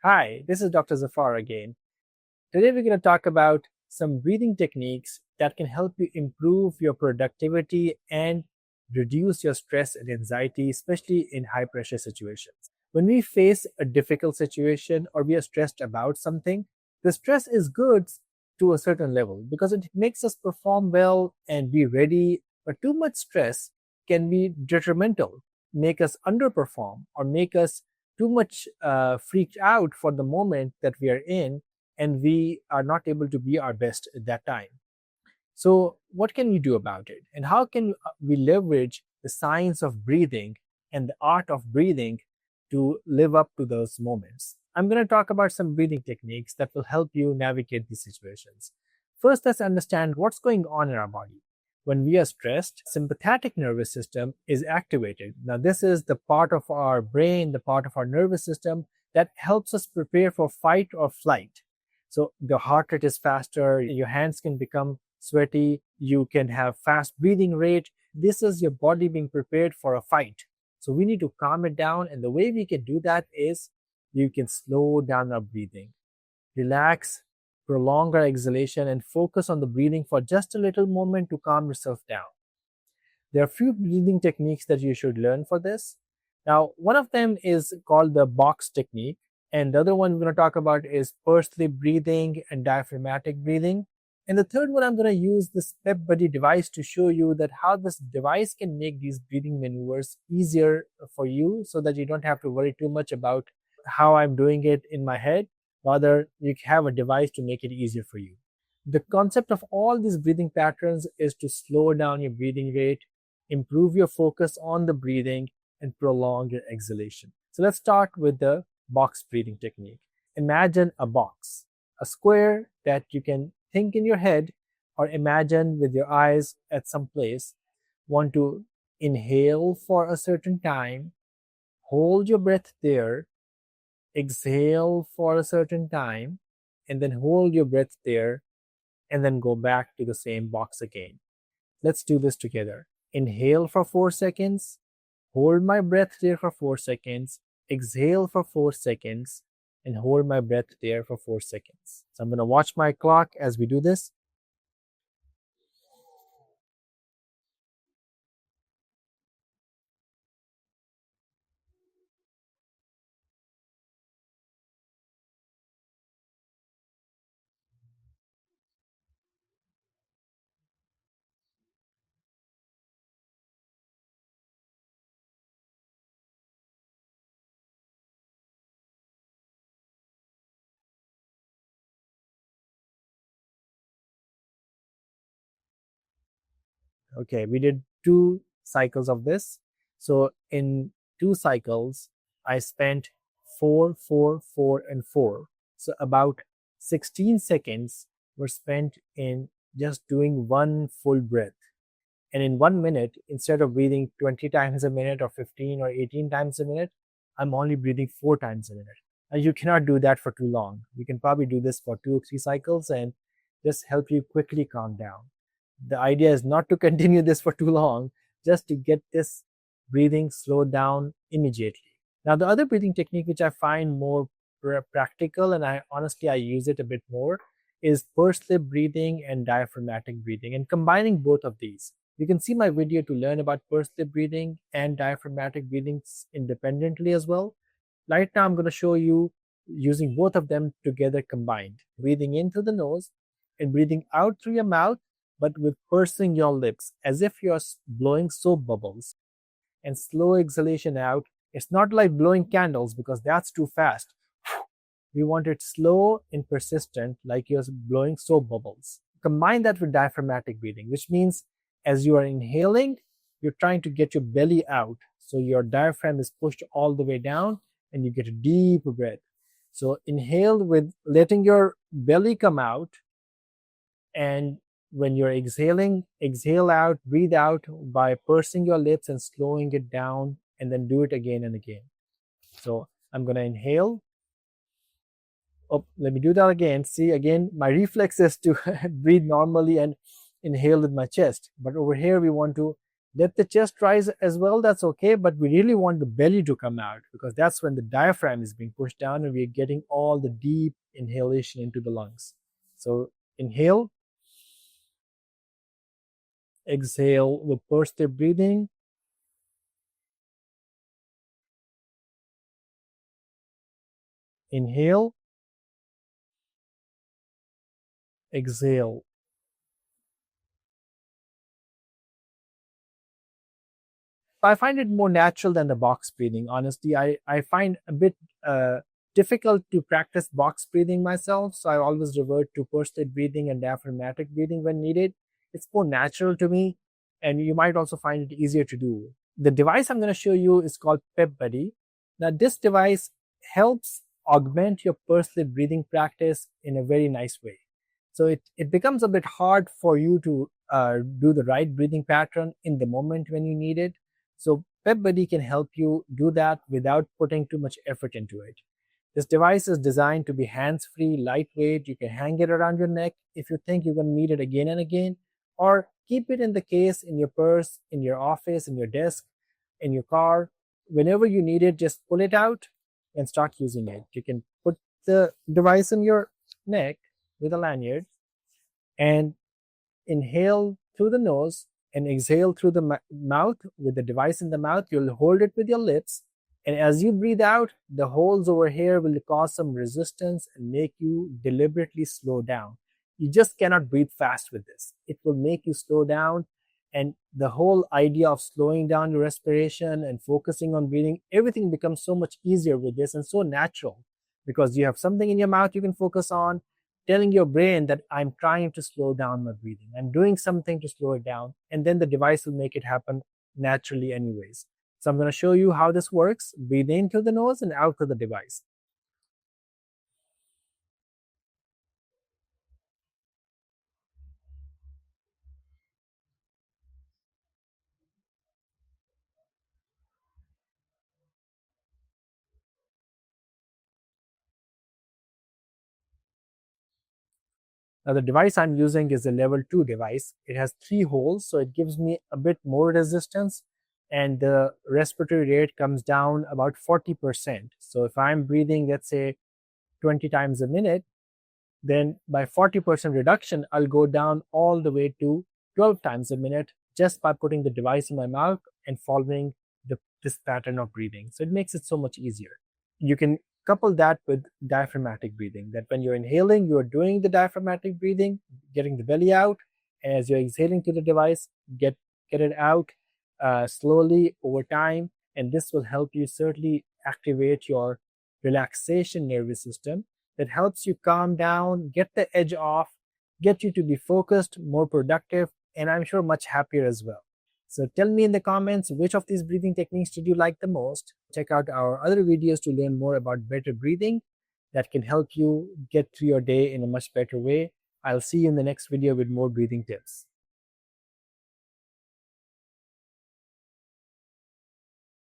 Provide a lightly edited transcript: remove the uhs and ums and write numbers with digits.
Hi, this is Dr. Zafar again. Today we're going to talk about some breathing techniques that can help you improve your productivity and reduce your stress and anxiety, especially in high pressure situations. When we face a difficult situation or we are stressed about something, the stress is good to a certain level because it makes us perform well and be ready. But too much stress can be detrimental, make us underperform, or make us too much freaked out for the moment that we are in, and we are not able to be our best at that time. So, what can we do about it? And how can we leverage the science of breathing and the art of breathing to live up to those moments? I'm going to talk about some breathing techniques that will help you navigate these situations. First, let's understand what's going on in our body. When we are stressed, sympathetic nervous system is activated. Now, this is the part of our brain, the part of our nervous system that helps us prepare for fight or flight. So the heart rate is faster, your hands can become sweaty, you can have fast breathing rate. This is your body being prepared for a fight. So we need to calm it down, and the way we can do that is you can slow down our breathing. Relax, prolong our exhalation, and focus on the breathing for just a little moment to calm yourself down. There are a few breathing techniques that you should learn for this. Now, one of them is called the box technique, and the other one we're going to talk about is pursed lip breathing and diaphragmatic breathing. And the third one, I'm going to use this PEP Buddy device to show you that how this device can make these breathing maneuvers easier for you so that you don't have to worry too much about how I'm doing it in my head. Rather, you have a device to make it easier for you. The concept of all these breathing patterns is to slow down your breathing rate, improve your focus on the breathing, and prolong your exhalation. So let's start with the box breathing technique. Imagine a box, a square that you can think in your head or imagine with your eyes at some place. Want to inhale for a certain time, hold your breath there, exhale for a certain time, and then hold your breath there, and then go back to the same box again. Let's do this together. Inhale for 4 seconds, hold my breath there for 4 seconds, exhale for 4 seconds, and hold my breath there for 4 seconds. So I'm going to watch my clock as we do this. Okay, we did 2 cycles of this. So in 2 cycles, I spent 4, 4, 4, and 4. So about 16 seconds were spent in just doing one full breath. And in 1 minute, instead of breathing 20 times a minute or 15 or 18 times a minute, I'm only breathing 4 times a minute. And you cannot do that for too long. You can probably do this for 2 or 3 cycles and just help you quickly calm down. The idea is not to continue this for too long, just to get this breathing slowed down immediately. Now, the other breathing technique which I find more practical, and I use it a bit more, is pursed lip breathing and diaphragmatic breathing, and combining both of these. You can see my video to learn about pursed lip breathing and diaphragmatic breathing independently as well. Right now, I'm going to show you using both of them together combined. Breathing in through the nose and breathing out through your mouth, but with pursing your lips as if you're blowing soap bubbles. And slow exhalation out. It's not like blowing candles because that's too fast. We want it slow and persistent, like you're blowing soap bubbles. Combine that with diaphragmatic breathing, which means as you are inhaling, you're trying to get your belly out. So your diaphragm is pushed all the way down and you get a deep breath. So inhale with letting your belly come out, and when you're exhaling, exhale out, breathe out by pursing your lips and slowing it down, and then do it again and again. So I'm going to inhale. Oh, let me do that again. See, again, my reflex is to breathe normally and inhale with my chest. But over here, we want to Let the chest rise as well, that's okay, but we really want the belly to come out because that's when the diaphragm is being pushed down and we're getting all the deep inhalation into the lungs. So inhale, exhale with pursed lip breathing, inhale, exhale. I find it more natural than the box breathing. Honestly, I find a bit difficult to practice box breathing myself, so I always revert to pursed lip breathing and diaphragmatic breathing when needed. It's more natural to me, and you might also find it easier to do. The device I'm going to show you is called PEP Buddy. Now, this device helps augment your pursed lip breathing practice in a very nice way. So it becomes a bit hard for you to do the right breathing pattern in the moment when you need it. So PEP Buddy can help you do that without putting too much effort into it. This device is designed to be hands-free, lightweight. You can hang it around your neck if you think you're going to need it again and again, or keep it in the case, in your purse, in your office, in your desk, in your car. Whenever you need it, just pull it out and start using it. You can put the device in your neck with a lanyard and inhale through the nose and exhale through the mouth with the device in the mouth. You'll hold it with your lips. And as you breathe out, the holes over here will cause some resistance and make you deliberately slow down. You just cannot breathe fast with this. It will make you slow down. And the whole idea of slowing down your respiration and focusing on breathing, everything becomes so much easier with this and so natural because you have something in your mouth you can focus on, telling your brain that I'm trying to slow down my breathing. I'm doing something to slow it down, and then the device will make it happen naturally anyways. So I'm going to show you how this works. Breathe in through the nose and out through the device. Now the device I'm using is a level 2 device. It has 3 holes, so it gives me a bit more resistance, and the respiratory rate comes down about 40%. So if I'm breathing, let's say 20 times a minute, then by 40% reduction, I'll go down all the way to 12 times a minute just by putting the device in my mouth and following this pattern of breathing. So it makes it so much easier. You can couple that with diaphragmatic breathing, that when you're inhaling, you're doing the diaphragmatic breathing, getting the belly out, and as you're exhaling to the device, get it out slowly over time, and this will help you certainly activate your relaxation nervous system that helps you calm down, get the edge off, get you to be focused, more productive, and I'm sure much happier as well. So tell me in the comments which of these breathing techniques did you like the most. Check out our other videos to learn more about better breathing that can help you get through your day in a much better way. I'll see you in the next video with more breathing tips.